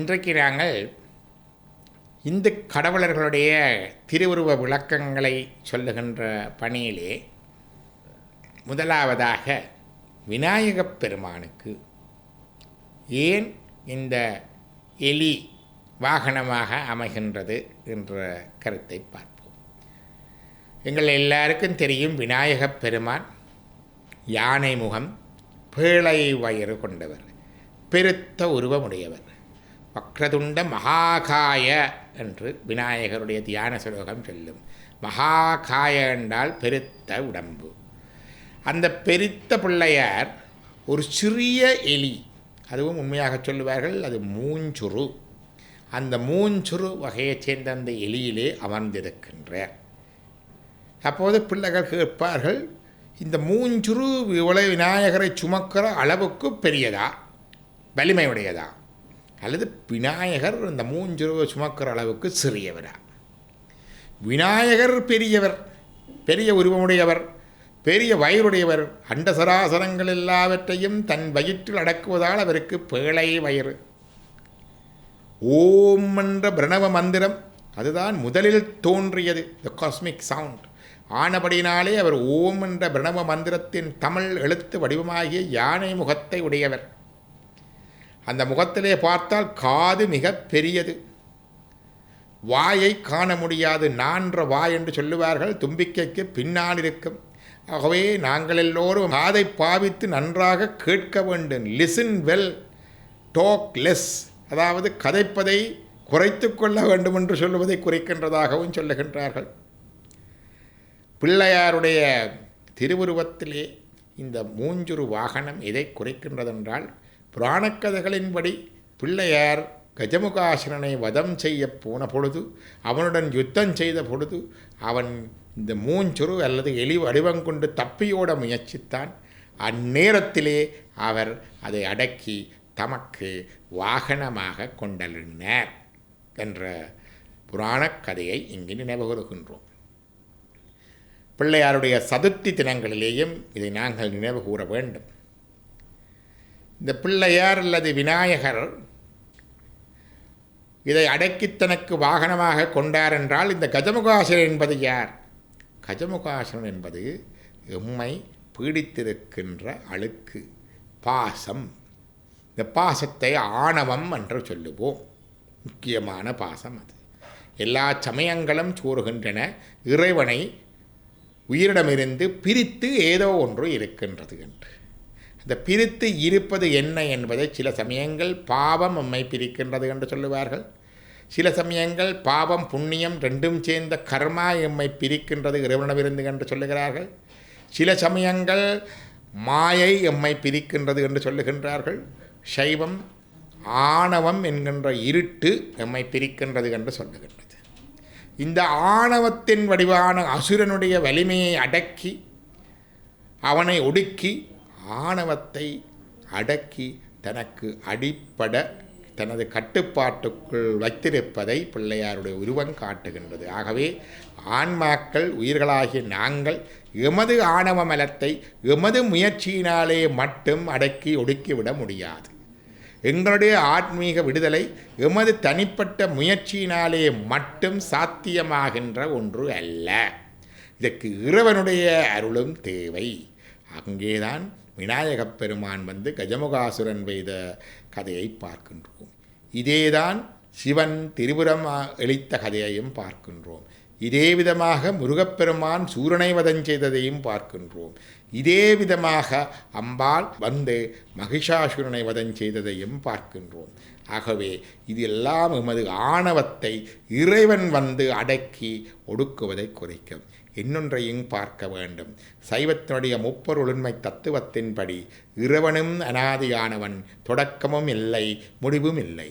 இன்றைக்கு நாங்கள் இந்து கடவுளர்களுடைய திருவுருவ விளக்கங்களை சொல்லுகின்ற பணியிலே முதலாவதாக விநாயகப் பெருமானுக்கு ஏன் இந்த எலி வாகனமாக அமைகின்றது என்ற கருத்தை பார்ப்போம். எங்கள் எல்லாருக்கும் தெரியும், விநாயகப் பெருமான் யானை முகம், பேழை வயிறு கொண்டவர், பெருத்த உருவமுடையவர். வக்ரதுண்ட மகாகாய என்று விநாயகருடைய தியான சுலோகம் சொல்லும். மகாகாய என்றால் பெருத்த உடம்பு. அந்த பெருத்த பிள்ளையார் ஒரு சிறிய எலி, அதுவும் உண்மையாக சொல்லுவார்கள் அது மூஞ்சுரு, அந்த மூஞ்சுரு வகையைச் சேர்ந்த அந்த எலியிலே அமர்ந்திருக்கின்றார். அப்போது பிள்ளைகள் கேட்பார்கள், இந்த மூஞ்சுரு இவ்வளவு விநாயகரை சுமக்கிற அளவுக்கு பெரியதா, வலிமையுடையதா, அல்லது விநாயகர் இந்த மூஞ்சுருவை சுமக்கிற அளவுக்கு சிறியவரா? விநாயகர் பெரியவர், பெரிய உருவமுடையவர், பெரிய வயிறுடையவர். அண்டசராசரங்கள் எல்லாவற்றையும் தன் வயிற்றில் அடக்குவதால் அவருக்கு பேழை வயிறு. ஓம் என்ற பிரணவ மந்திரம் அதுதான் முதலில் தோன்றியது, த காஸ்மிக் சவுண்ட். ஆனபடினாலே அவர் ஓம் என்ற பிரணவ மந்திரத்தின் தமிழ் எழுத்து வடிவமாகிய யானை முகத்தை உடையவர். அந்த முகத்திலே பார்த்தால் காது மிக பெரியது, வாயை காண முடியாது, நான்ற வாய் என்று சொல்லுவார்கள், தும்பிக்கைக்கு பின்னால் இருக்கும். ஆகவே நாங்கள் எல்லோரும் காதை பாவித்து நன்றாக கேட்க வேண்டும். லிசன் வெல், டாக் லெஸ், அதாவது கதைப்பதை குறைத்து கொள்ள வேண்டும் என்று சொல்லுவதை குறைக்கின்றதாகவும் சொல்லுகின்றார்கள். பிள்ளையாருடைய திருவுருவத்திலே இந்த மூஞ்சுரு வாகனம் எதை குறைக்கின்றதென்றால், புராணக்கதைகளின்படி பிள்ளையார் கஜமுகாசுரனை வதம் செய்ய போன பொழுது, அவனுடன் யுத்தம் செய்த பொழுது, அவன் இந்த மூஞ்சுரு அல்லது எலி வடிவம் கொண்டு தப்பியோட முயற்சித்தான். அந்நேரத்திலே அவர் அதை அடக்கி தமக்கு வாகனமாக கொண்டளினார் என்ற புராணக் கதையை இங்கு நினைவு கூறுகின்றோம். பிள்ளையாருடைய சதுர்த்தி தினங்களிலேயும் இதை நாங்கள் நினைவு கூற வேண்டும். இந்த பிள்ளையார் அல்லது விநாயகர் இதை அடக்கி தனக்கு வாகனமாக கொண்டார் என்றால், இந்த கஜமுகாசுரன் என்பது யார்? கஜமுகாசுரன் என்பது எம்மை பீடித்திருக்கின்ற அழுக்கு, பாசம். இந்த பாசத்தை ஆணவம் என்று சொல்லுவோம். முக்கியமான பாசம் அது. எல்லா சமயங்களும் கூறுகின்றன, இறைவனை உயிரிடமிருந்து பிரித்து ஏதோ ஒன்று இருக்கின்றது என்று. இந்த பிரித்து இருப்பது என்ன என்பதை சில சமயங்கள் பாவம் நம்மை பிரிக்கின்றது என்று சொல்லுவார்கள். சில சமயங்கள் பாவம் புண்ணியம் ரெண்டும் சேர்ந்த கர்மா எம்மை பிரிக்கின்றது இறைவனவிருந்து என்று சொல்லுகிறார்கள். சில சமயங்கள் மாயை எம்மை பிரிக்கின்றது என்று சொல்லுகின்றார்கள். சைவம் ஆணவம் என்கின்ற இருட்டு எம்மை பிரிக்கின்றது என்று சொல்லுகின்றது. இந்த ஆணவத்தின் வடிவான அசுரனுடைய வலிமையை அடக்கி அவனை ஒடுக்கி ஆணவத்தை அடக்கி தனக்கு அடிப்பட தனது கட்டுப்பாட்டுக்குள் வைத்திருப்பதை பிள்ளையாருடைய உருவம் காட்டுகின்றது. ஆகவே ஆன்மாக்கள் உயிர்களாகிய நாங்கள் எமது ஆணவ மலத்தை எமது முயற்சியினாலே மட்டும் அடக்கி ஒடுக்கிவிட முடியாது. எங்களுடைய ஆத்மீக விடுதலை எமது தனிப்பட்ட முயற்சியினாலே மட்டும் சாத்தியமாகின்ற ஒன்று அல்ல. இதற்கு இறைவனுடைய அருளும் தேவை. அங்கேதான் விநாயகப் பெருமான் வந்து கஜமுகாசுரன் வைத்த கதையை பார்க்கின்றோம். இதேதான் சிவன் திரிபுரம் எளித்த கதையையும் பார்க்கின்றோம். இதே விதமாக முருகப்பெருமான் சூரனை வதம் செய்ததையும் பார்க்கின்றோம். இதே விதமாக அம்பாள் வந்து மகிஷாசுரனை வதம் செய்ததையும் பார்க்கின்றோம். ஆகவே இது எல்லாம் எமது ஆணவத்தை இறைவன் வந்து அடக்கி ஒடுக்குவதை குறைக்கும். இன்னொன்றையும் பார்க்க வேண்டும். சைவத்தினுடைய முப்பொருளுண்மை தத்துவத்தின்படி இறைவனும் அனாதியானவன், தொடக்கமும் இல்லை முடிவும் இல்லை.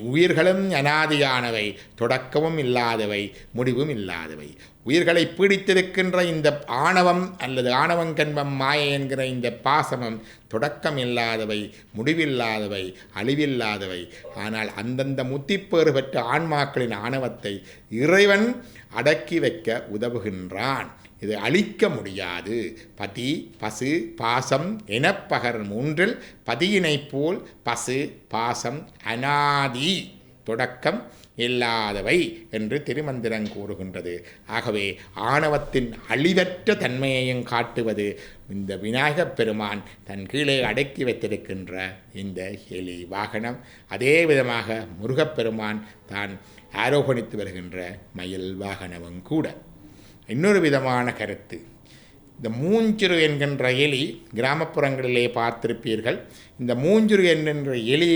உயிர்களும் அனாதியானவை, தொடக்கமும் இல்லாதவை முடிவும் இல்லாதவை. உயிர்களை பீடித்திருக்கின்ற இந்த ஆணவம் அல்லது ஆணவங்கன்பம் மாயை என்கிற இந்த பாசமம் தொடக்கம் இல்லாதவை, முடிவில்லாதவை, அழிவில்லாதவை. ஆனால் அந்தந்த முத்திப்பேறு பெற்ற ஆன்மாக்களின் ஆணவத்தை இறைவன் அடக்கி வைக்க உதவுகின்றான். இது அழிக்க முடியாது. பதி பசு பாசம் எனப்பகர் மூன்றில் பதியினைப் போல் பசு பாசம் அநாதி தொடக்கம் இல்லாதவை என்று திருமந்திரம் கூறுகின்றது. ஆகவே ஆணவத்தின் அழிவற்ற தன்மையையும் காட்டுவது இந்த விநாயகப் பெருமான் தன் கீழே அடக்கி வைத்திருக்கின்ற இந்த எலி வாகனம். அதே விதமாக முருகப்பெருமான் தான் ஆரோகணித்து வருகின்ற மயில் வாகனமும் கூட. இன்னொரு விதமான கருத்து, இந்த மூஞ்சிறு என்கின்ற எலி கிராமப்புறங்களிலே பார்த்திருப்பீர்கள். இந்த மூஞ்சிறு என்கின்ற எலி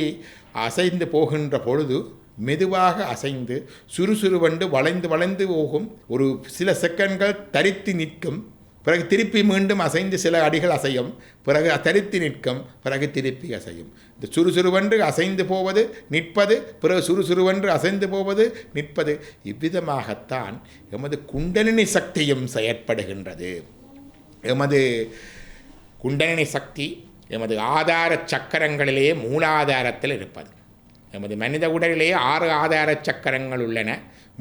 அசைந்து போகின்ற பொழுது மெதுவாக அசைந்து சுறுசுறுவண்டு வளைந்து வளைந்து போகும். ஒரு சில செகண்ட்கள் தரித்து நிற்கும், பிறகு திருப்பி மீண்டும் அசைந்து சில அடிகள் அசையும், பிறகு தரித்து நிற்கும், பிறகு திருப்பி அசையும். இந்த சுறுசுறுவென்று அசைந்து போவது நிற்பது, பிறகு சுறுசுறுவென்று அசைந்து போவது நிற்பது, இவ்விதமாகத்தான் எமது குண்டலினி சக்தியும் செயற்படுகின்றது. எமது குண்டலினி சக்தி எமது ஆதார சக்கரங்களிலே மூலாதாரத்தில் இருப்பது. எமது மனித உடலிலே 6 ஆதார சக்கரங்கள் உள்ளன.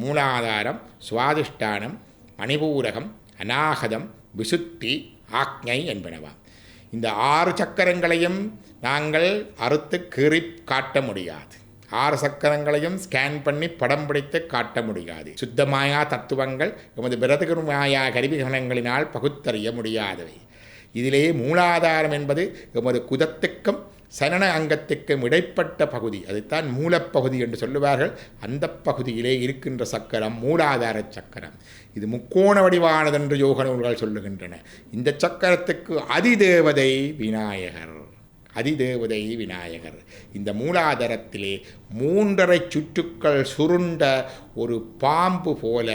மூலாதாரம், சுவாதிஷ்டானம், மணிபூரகம், அநாகதம், விசுத்தி, ஆக்ஞை என்பனவா. இந்த 6 சக்கரங்களையும் நாங்கள் அறுத்து கீறி காட்ட முடியாது. 6 சக்கரங்களையும் ஸ்கேன் பண்ணி படம் பிடித்து காட்ட முடியாது. சுத்தமாயா தத்துவங்கள் எமது பிரதகுமாயா கருவிகரணங்களினால் பகுத்தறிய முடியாதவை. இதிலே மூலாதாரம் என்பது எமது குதத்துக்கும் சனன அங்கத்துக்கும் இடைப்பட்ட பகுதி, அதைத்தான் மூலப்பகுதி என்று சொல்லுவார்கள். அந்த பகுதியிலே இருக்கின்ற சக்கரம் மூலாதார சக்கரம். இது முக்கோண வடிவானது என்று யோக நூல்கள் சொல்லுகின்றன. இந்த சக்கரத்துக்கு அதிதேவதை விநாயகர். அதிதேவதை விநாயகர். இந்த மூலாதாரத்திலே 3.5 சுற்றுக்கள் சுருண்ட ஒரு பாம்பு போல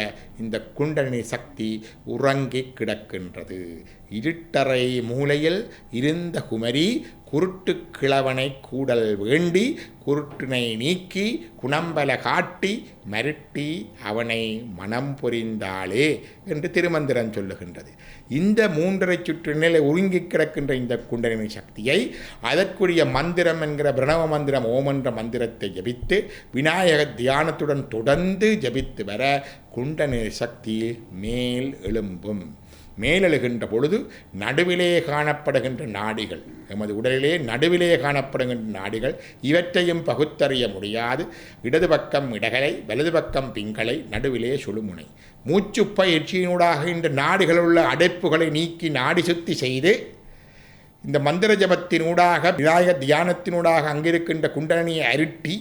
இந்த குண்டலினி சக்தி உறங்கி கிடக்கின்றது. இருட்டறை மூலையில் இருந்த குமரி குருட்டு கிழவனை கூடல் வேண்டி குருட்டினை நீக்கி குணம்பல காட்டி மருட்டி அவனை மனம் புரிந்தாளே என்று திருமந்திரம் சொல்லுகின்றது. இந்த 3.5 சுற்று நிலை ஒருங்கி கிடக்கின்ற இந்த குண்டலினி சக்தியை அதற்குரிய மந்திரம் என்கிற பிரணவ மந்திரம் ஓம் என்ற மந்திரத்தை ஜபித்து விநாயக தியானத்துடன் தொடர்ந்து ஜபித்து வர குண்டலினி சக்தி மேல் எழும்பும். மேலெழுகின்ற பொழுது நடுவிலே காணப்படுகின்ற நாடிகள், எமது உடலிலே நடுவிலே காணப்படுகின்ற நாடிகள், இவற்றையும் பகுத்தறிய முடியாது. இடது பக்கம் இடகலை, வலது பக்கம் பிங்களை, நடுவிலே சுழுமுனை. மூச்சு பயிற்சியினூடாக இந்த நாடிகளுள்ள அடைப்புகளை நீக்கி நாடி சுத்தி செய்து இந்த மந்திர ஜபத்தினூடாக விநாயக தியானத்தினூடாக அங்கிருக்கின்ற குண்டலினியை அருட்டி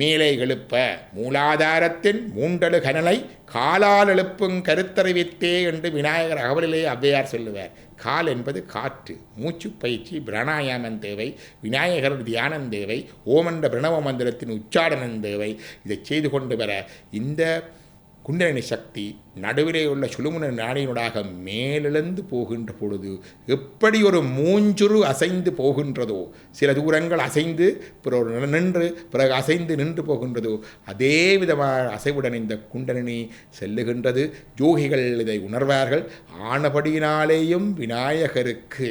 மேலே எழுப்ப மூலாதாரத்தின் 3 கனலை காலால் எழுப்பும் கருத்தறிவித்தே என்று விநாயகர் அகவலிலே ஔவையார் சொல்லுவார். கால் என்பது காற்று, மூச்சு பயிற்சி, பிராணாயாமம் தேவை, விநாயகர் தியானம் தேவை, ஓமன்ற பிரணவ மந்திரத்தின் உச்சாடனம் தேவை. இதை செய்து கொண்டு வர இந்த குண்டலினி சக்தி நடுவிலே உள்ள சுழுமுனை நாடியினூடாக மேலெழுந்து போகின்ற பொழுது எப்படி ஒரு மூஞ்சுரு அசைந்து போகின்றதோ, சில தூரங்கள் அசைந்து பிறகு நின்று பிறகு அசைந்து நின்று போகின்றதோ, அதே விதமான அசைவுடன் இந்த குண்டலினி செல்லுகின்றது. யோகிகள் இதை உணர்வார்கள். ஆனபடியினாலேயும் விநாயகருக்கு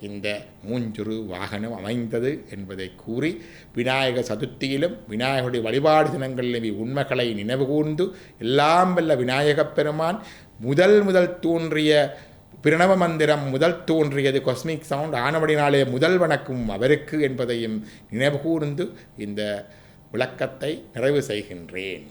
இந்த மூஞ்சுரு வாகனம் அமைந்தது என்பதை கூறி விநாயக சதுர்த்தியிலும் விநாயகருடைய வழிபாடு தினங்களிலும் உண்மைகளை நினைவு கூர்ந்து எல்லாம் வல்ல விநாயகப் பெருமான் முதல் தோன்றிய பிரணவ மந்திரம் தோன்றியது காஸ்மிக் சவுண்ட் ஆனபடினாலே முதல் வணக்கம் அவருக்கு என்பதையும் நினைவு கூர்ந்து இந்த விளக்கத்தை நிறைவு செய்கின்றேன்.